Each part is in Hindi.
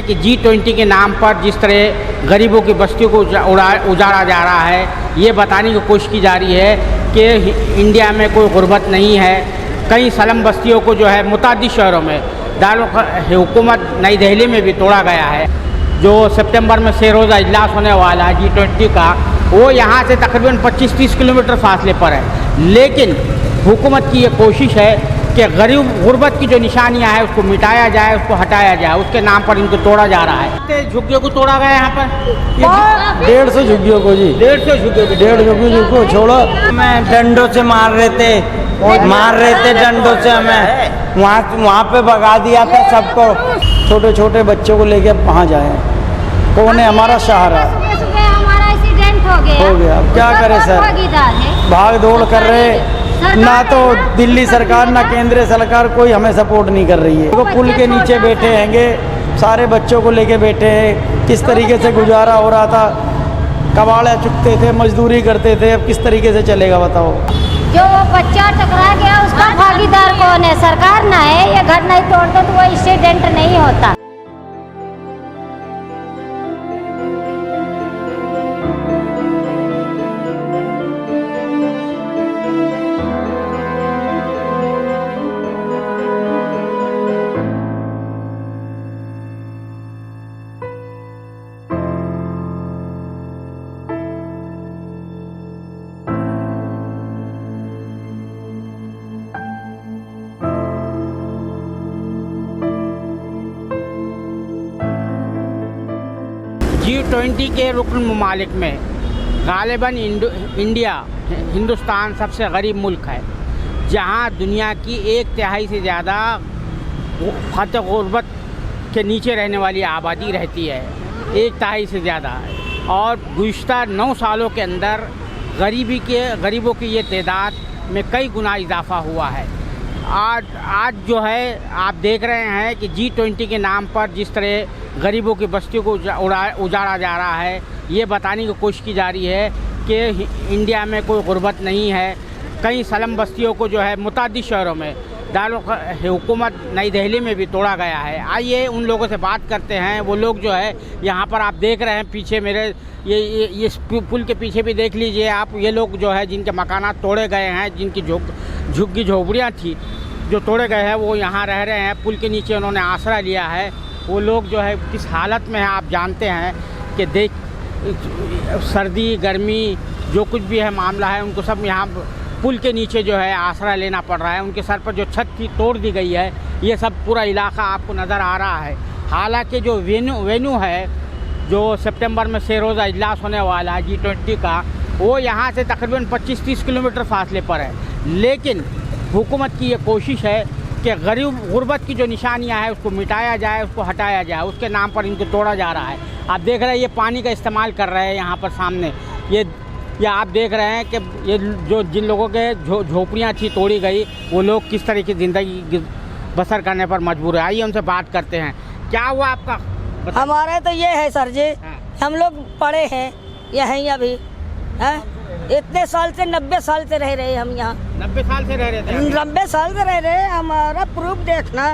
कि G20 के नाम पर जिस तरह गरीबों की बस्तियों को उजाड़ा जा रहा है, ये बताने की कोशिश की जा रही है कि इंडिया में कोई गुर्बत नहीं है। कई स्लम बस्तियों को जो है मुतादिद शहरों में दारुल-ए-हुकूमत नई दिल्ली में भी तोड़ा गया है। जो सितंबर में से रोज़ा इजलास होने वाला है G20 का, वो यहाँ से तकरीबन 25-30 किलोमीटर फासले पर है। लेकिन हुकूमत की ये कोशिश है कि गुर्बत की जो निशानियां हैं उसको मिटाया जाए, उसको हटाया जाए। उसके नाम पर इनको तोड़ा जा रहा है। झुग्गियों को तोड़ा गया यहाँ पर 150 झुग्गियों को जी, 150 झुग्गियों को छोड़ो। हमें डंडों से मार रहे थे डंडों से। हमें वहाँ पे भगा दिया था सबको। छोटे छोटे बच्चों को लेके अब कहाँ जाए? कौन है हमारा सहारा? हमारा एक्सीडेंट हो गया। अब क्या करें सर, भाग दौड़ कर रहे। ना तो दिल्ली सरकार ना केंद्र सरकार कोई हमें सपोर्ट नहीं कर रही है। वो पुल के नीचे बैठे हैंगे, सारे बच्चों को लेके बैठे हैं। किस तरीके से गुजारा हो रहा था, कबाड़ा चुकते थे, मजदूरी करते थे, अब किस तरीके से चलेगा बताओ? जो बच्चा टकरा गया उसका भागीदार कौन है? सरकार ना है। ये घर नहीं तोड़ते तो वो एक्सीडेंट नहीं होता। G20 के रुकन ममालिक में गालिबन हिंदुस्तान सबसे गरीब मुल्क है, जहां दुनिया की 1/3 से ज़्यादा खत गुर्बत के नीचे रहने वाली आबादी रहती है। 1/3 से ज़्यादा। और गुज़िश्ता 9 सालों के अंदर गरीबों की ये तादाद में कई गुना इजाफा हुआ है। आज जो है आप देख रहे हैं कि G20 के नाम पर जिस तरह गरीबों की बस्तियों को उजाड़ा जा रहा है, ये बताने की कोशिश की जा रही है कि इंडिया में कोई गुर्बत नहीं है। कई स्लम बस्तियों को जो है मुतादिद शहरों में दारुल-ए-हुकूमत नई दिल्ली में भी तोड़ा गया है। आइए उन लोगों से बात करते हैं। वो लोग जो है यहाँ पर आप देख रहे हैं पीछे मेरे ये पुल के पीछे भी देख लीजिए आप। ये लोग जो है जिनके मकानात तोड़े गए हैं, जिनकी झुग्गी झोपड़ियाँ थी जो तोड़े गए हैं, वो यहाँ रह रहे हैं। पुल के नीचे उन्होंने आसरा लिया है। वो लोग जो है किस हालत में है आप जानते हैं कि सर्दी गर्मी जो कुछ भी है मामला है, उनको सब यहाँ पुल के नीचे जो है आसरा लेना पड़ रहा है। उनके सर पर जो छत थी तोड़ दी गई है। ये सब पूरा इलाका आपको नज़र आ रहा है। हालांकि जो वेन्यू है जो सितंबर में से रोज़ा इजलास होने वाला है G20 का, वो यहाँ से तकरीबन 25-30 किलोमीटर फासले पर है। लेकिन हुकूमत की ये कोशिश है कि गुर्बत की जो निशानियां हैं उसको मिटाया जाए, उसको हटाया जाए। उसके नाम पर इनको तोड़ा जा रहा है। आप देख रहे हैं ये पानी का इस्तेमाल कर रहे हैं यहाँ पर सामने। ये आप देख रहे हैं कि ये जिन लोगों के झोपड़ियाँ थी तोड़ी गई, वो लोग किस तरह की ज़िंदगी बसर करने पर मजबूर है। आइए उनसे बात करते हैं। क्या हुआ आपका? हमारे तो ये है सर जी, हम लोग पढ़े हैं यहीं अभी हैं। इतने साल से 90 साल से रह रहे हम यहाँ। 90 साल से रह रहे थे? 90 साल से रह रहे। हमारा प्रूफ देखना।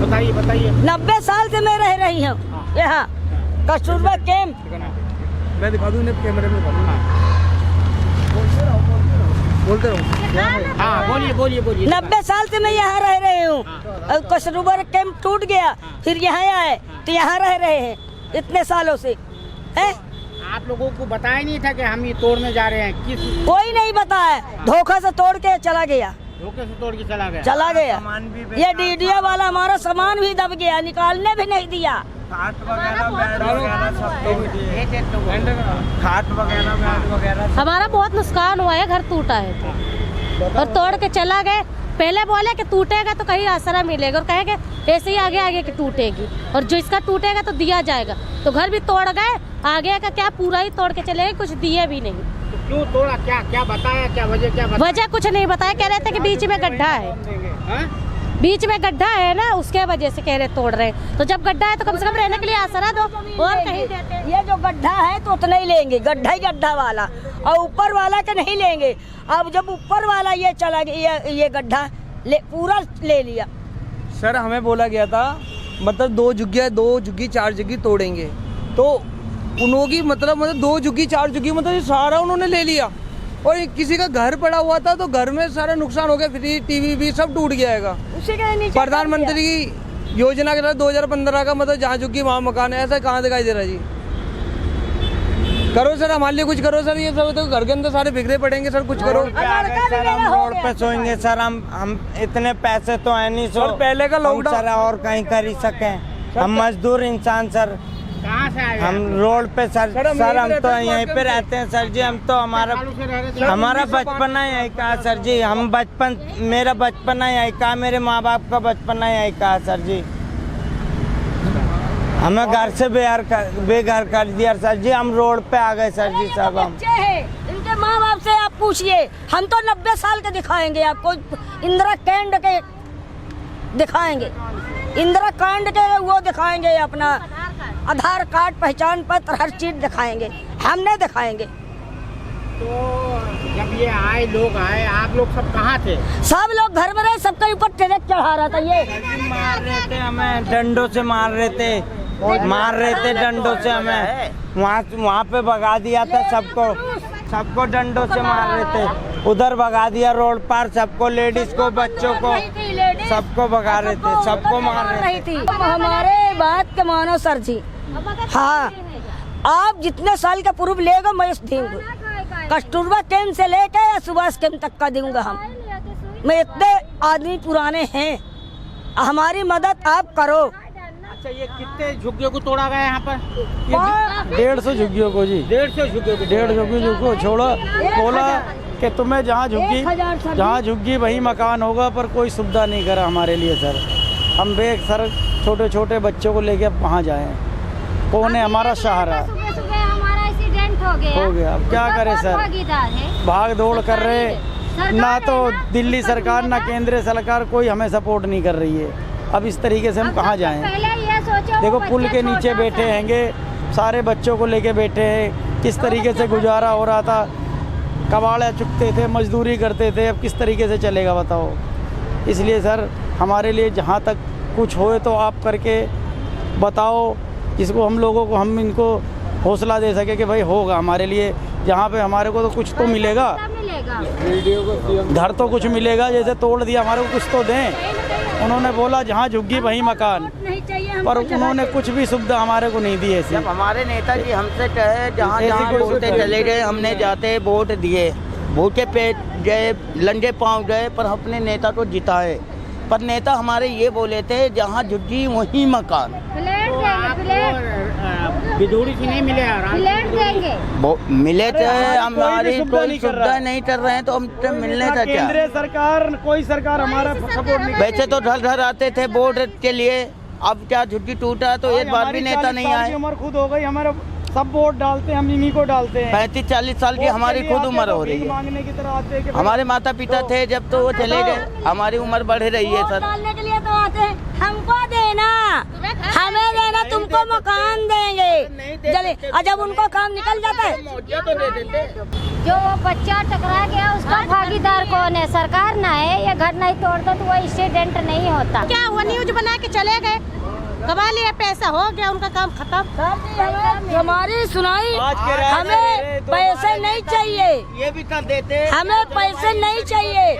बताइए। 90 साल से मैं रह रही हूँ यहाँ कस्तूरबा कैंप। मैं दिखा दूँ कैमरे में। बोलते रहो। हाँ बोलिए। 90 साल से मैं यहाँ रह रही हूँ। कस्तूरबा कैंप टूट गया, फिर यहाँ आए तो यहाँ रह रहे हैं इतने सालों से हैं। आप लोगों को बताया नहीं था कि हम ये तोड़ने जा रहे हैं? कोई नहीं बताया, धोखा से तोड़ के चला गया। धोखे से तोड़ के चला गया। ये डीडीए वाला हमारा सामान भी दब गया, निकालने भी नहीं दिया। खाट वगैरह हमारा बहुत नुकसान हुआ है। घर टूटा है और तोड़ के चला गए। पहले बोले कि टूटेगा तो कहीं आसरा मिलेगा, और कहेंगे ऐसे ही आगे की टूटेगी, और जो इसका टूटेगा तो दिया जाएगा। तो घर भी तोड़ गए, आगे का क्या पूरा ही तोड़ के चले गए, कुछ दिए भी नहीं। तो क्यों तोड़ा? क्या बताया? क्या वजह? वजह कुछ नहीं बताया। कह रहे थे कि बीच में गड्ढा है। बीच में गड्ढा है ना, उसके वजह से कह रहे तोड़ रहे। तो जब गड्ढा है तो कम से कम रहने के लिए आसरा दो, और कहीं देते। ये जो गड्ढा है तो उतना ही लेंगे, गड्ढा ही गड्ढा वाला, और ऊपर वाला के नहीं लेंगे। अब जब ऊपर वाला ये चला गया, ये गड्ढा पूरा ले लिया, सर हमें बोला गया था मतलब 2 झुग्गी 4 झुग्गी तोड़ेंगे, तो उन्होंने मतलब 2 झुग्गी 4 झुग्गी मतलब ये सारा उन्होंने ले लिया। और किसी का घर पड़ा हुआ था तो घर में सारा नुकसान हो गया, फ्रिज टीवी भी सब टूट गया। प्रधानमंत्री की योजना के तहत 2015 का मतलब जहाँ झुग्गी वहाँ मकान है, ऐसा कहाँ दिखाई दे रहा है जी? करो सर, हमारे लिए कुछ करो सर। ये सब तो घर के अंदर सारे बिखरे पड़ेंगे सर, कुछ करो। सर हम रोड पे सोएंगे सर, हम इतने पैसे तो है नहीं सर, पहले का लॉकडाउन सर और कहीं कर ही सके। हम मजदूर इंसान सर, कहाँ से आए? हम रोड पे सर हम तो यहीं पे रहते हैं सर जी। हम तो हमारा बचपना यहीं का सर जी। मेरा बचपना यहीं का, मेरे माँ बाप का बचपना यहीं का सर जी। हमें घर से बेघर कर दिया सर जी, हम रोड पे आ गए सर जी। सब हम इनके माँ बाप से आप पूछिए, हम तो 90 साल के दिखाएंगे आपको, इंदिरा कांड के दिखाएंगे, इंदिरा कांड के वो दिखाएंगे, अपना आधार कार्ड पहचान पत्र हर चीज दिखाएंगे, हम नहीं दिखाएंगे। तो जब ये आए, लोग आए, आप लोग सब कहाँ थे? सब लोग घर में रहे, सबके ऊपर ट्रक चढ़ा रहा था। ये मार रहे थे हमें, डंडों से मार रहे थे डंडों से हमें। वहाँ पे भगा दिया था सबको डंडों से मार रहे थे। उधर भगा दिया रोड पार सबको, लेडीज को, बच्चों को, सबको भगा रहे थे, सबको मार रहे थे। हमारे बात के मानो सर जी, हाँ आप जितने साल का प्रूफ लेगा मैं दूंगा, कस्तूरबा कैंप से लेकर या सुभाष कैंप तक का दूंगा। मैं इतने आदमी पुराने हैं, हमारी मदद आप करो। अच्छा, ये कितने झुग्गियों को तोड़ा गया यहाँ पर? 150 झुग्गियों को जी, 150 झुग्गियों को। 150 झुग्गियों को छोड़ा, बोला कि तुम्हें जहाँ झुग्गी वही मकान होगा, पर कोई सुविधा नहीं करा हमारे लिए सर। हम सर छोटे छोटे बच्चों को लेके अब कहाँ जाएं? कौन है हमारा सहारा? हमारा एक्सीडेंट हो गया, अब क्या करें सर, भाग दौड़ कर रहे ना, तो दिल्ली सरकार ना केंद्र सरकार कोई हमें सपोर्ट नहीं कर रही है। अब इस तरीके से हम कहाँ जाएं? देखो पुल के नीचे बैठे हैंगे, सारे बच्चों को लेके बैठे हैं, किस तरीके से गुजारा हो रहा था, कबाड़ा चुकते थे, मजदूरी करते थे, अब किस तरीके से चलेगा बताओ? इसलिए सर हमारे लिए जहाँ तक कुछ होए तो आप करके बताओ, जिसको हम लोगों को, हम इनको हौसला दे सके कि भाई होगा हमारे लिए, जहाँ पे हमारे को तो कुछ तो मिलेगा, घर तो कुछ मिलेगा। जैसे तोड़ दिया, हमारे को कुछ तो दें। उन्होंने बोला जहाँ झुग्गी वहीं मकान, पर उन्होंने कुछ भी सुविधा हमारे को नहीं दी ऐसी। जब हमारे नेताजी हमसे कहे जहाँ जहाँ बोलते चले गए, हमने जाते वोट दिए, भूखे पे गए, लंगे पाँव गए, पर अपने नेता को जिताए। पर नेता हमारे ये बोले थे जहाँ झुग्गी वहीं मकान। बिदूरी से नहीं मिले, मिले थे, हमारी कोई सुविधा नहीं कर रहे हैं तो हम मिलने का क्या? केंद्र सरकार, कोई सरकार हमारा सपोर्ट नहीं। वैसे तो घर आते थे वोट के लिए, अब क्या झुग्गी टूटा तो एक बार भी नेता नहीं आए। उम्र खुद हो गई, हमारे सब वोट डालते हैं, हम इन्हीं को डालते हैं। 35-40 साल की हमारी खुद उम्र हो रही है। मांगने की तरह आते हैं। हमारे माता पिता थे जब तो वो चले गए, हमारी उम्र बढ़ रही है सर। डालने के लिए तो आते हैं, हमको देना, हमें देना, तुमको मकान देंगे जल्दी। और जब उनको काम निकल जाता है जो वो बच्चा टकरा गया उसका भागीदार कौन है? सरकार ना है। ये घर नहीं तोड़ता तो वो एक्सीडेंट नहीं होता। क्या हुआ, न्यूज बना के चले गए, कमा लिया, पैसा हो गया, उनका काम खत्म। हमारी सुनाई, हमें पैसे नहीं चाहिए, ये भी कर देते, हमें पैसे नहीं चाहिए,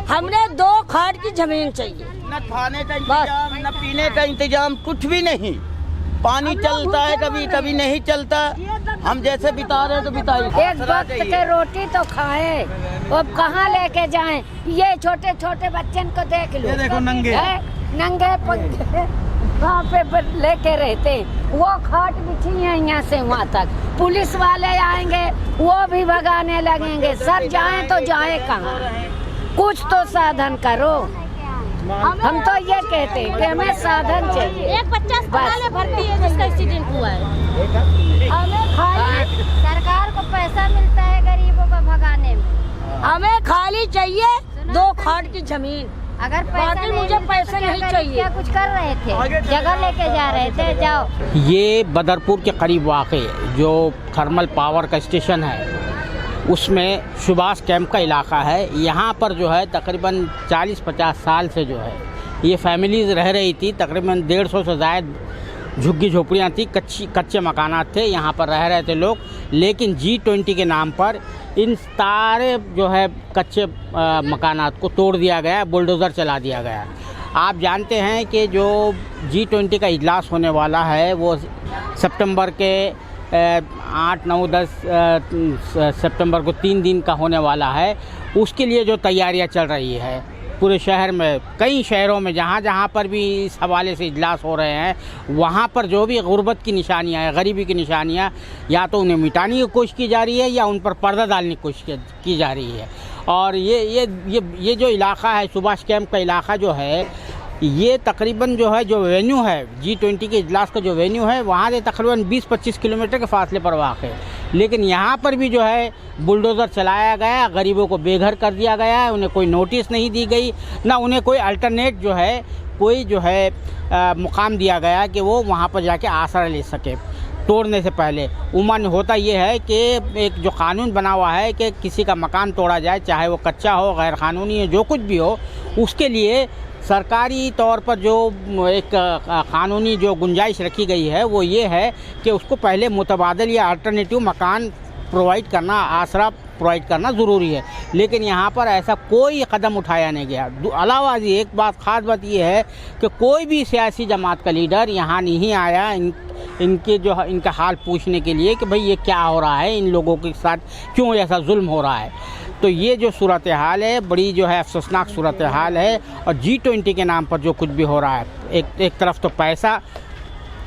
हमने 2 खाट की जमीन चाहिए। न खाने का इंतजाम, न पीने का इंतजाम, कुछ भी नहीं। पानी चलता है कभी कभी नहीं चलता, हम जैसे बिता रहे तो बिताइए। एक वक्त के रोटी तो खाए, अब कहाँ लेके जाएं? ये छोटे छोटे बच्चन को देख लो, देखो नंगे पंखे वहाँ पे लेके रहते, वो खाट बिछी है यहाँ से वहाँ तक। पुलिस वाले आएंगे वो भी भगाने लगेंगे। सर जाएं तो जाए कहाँ? कुछ तो साधन करो। हम तो ये कहते हैं कि हमें साधन चाहिए। एक बच्चा अस्पताल में भर्ती है जिसका एक्सीडेंट हुआ है। हमें खाली सरकार को पैसा मिलता है गरीबों को भगाने में, हमें खाली चाहिए 2 खाट की जमीन। अगर मुझे पैसे नहीं चाहिए। क्या कुछ कर रहे थे, जगह लेके जा रहे थे, जाओ। ये बदरपुर के करीब वाक़ जो थर्मल पावर का स्टेशन है उसमें सुभाष कैंप का इलाका है। यहाँ पर जो है तकरीबन 40-50 साल से जो है ये फैमिलीज़ रह रही थी। तकरीबन 150 से ज़ायद झुग्गी झोपड़ियाँ थी, कच्चे मकानात थे, यहाँ पर रह रहे थे लोग। लेकिन G20 के नाम पर इन सारे जो है कच्चे मकानात को तोड़ दिया गया, बुलडोज़र चला दिया गया। आप जानते हैं कि जो G20 का इजलास होने वाला है वो सितंबर के 8, 9, 10 सितंबर को 3 दिन का होने वाला है। उसके लिए जो तैयारियां चल रही है पूरे शहर में, कई शहरों में जहाँ जहाँ पर भी इस हवाले से इजलास हो रहे हैं, वहाँ पर जो भी गुर्बत की निशानियाँ हैं, गरीबी की निशानियाँ, या तो उन्हें मिटाने की कोशिश की जा रही है या उन पर पर्दा डालने की कोशिश की जा रही है। और ये जो इलाका है, सुभाष कैंप का इलाका जो है, ये तकरीबन जो है जो वेन्यू है G20 के इजलास का जो वेन्यू है, वहाँ से तकरीबन 20-25 किलोमीटर के फासले पर वाक़ है। लेकिन यहाँ पर भी जो है बुलडोज़र चलाया गया, गरीबों को बेघर कर दिया गया है, उन्हें कोई नोटिस नहीं दी गई, ना उन्हें कोई अल्टरनेट जो है कोई जो है मुकाम दिया गया कि वो वहाँ पर जाके आसरा ले सके। तोड़ने से पहले उमन होता ये है कि एक जो कानून बना हुआ है कि किसी का मकान तोड़ा जाए, चाहे वो कच्चा हो, गैर कानूनी हो, जो कुछ भी हो, उसके लिए सरकारी तौर पर जो एक कानूनी जो गुंजाइश रखी गई है वो ये है कि उसको पहले मुतबादल या अल्टरनेटिव मकान प्रोवाइड करना, आसरा प्रोवाइड करना ज़रूरी है। लेकिन यहाँ पर ऐसा कोई कदम उठाया नहीं गया। अलावा एक बात, ख़ास बात ये है कि कोई भी सियासी जमात का लीडर यहाँ नहीं आया इनका हाल पूछने के लिए कि भाई ये क्या हो रहा है, इन लोगों के साथ क्यों ऐसा जुल्म हो रहा है। तो ये जो सूरत हाल है, बड़ी जो है अफसोसनाक सूरत हाल है। और G20 के नाम पर जो कुछ भी हो रहा है, एक तरफ तो पैसा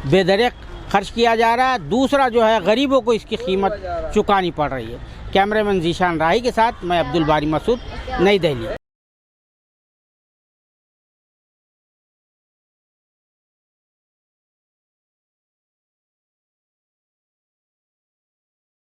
बेदरिक खर्च किया जा रहा है, दूसरा जो है गरीबों को इसकी कीमत चुकानी पड़ रही है। कैमरामैन जीशान राही के साथ मैं अब्दुल बारी मसूद, नई दिल्ली।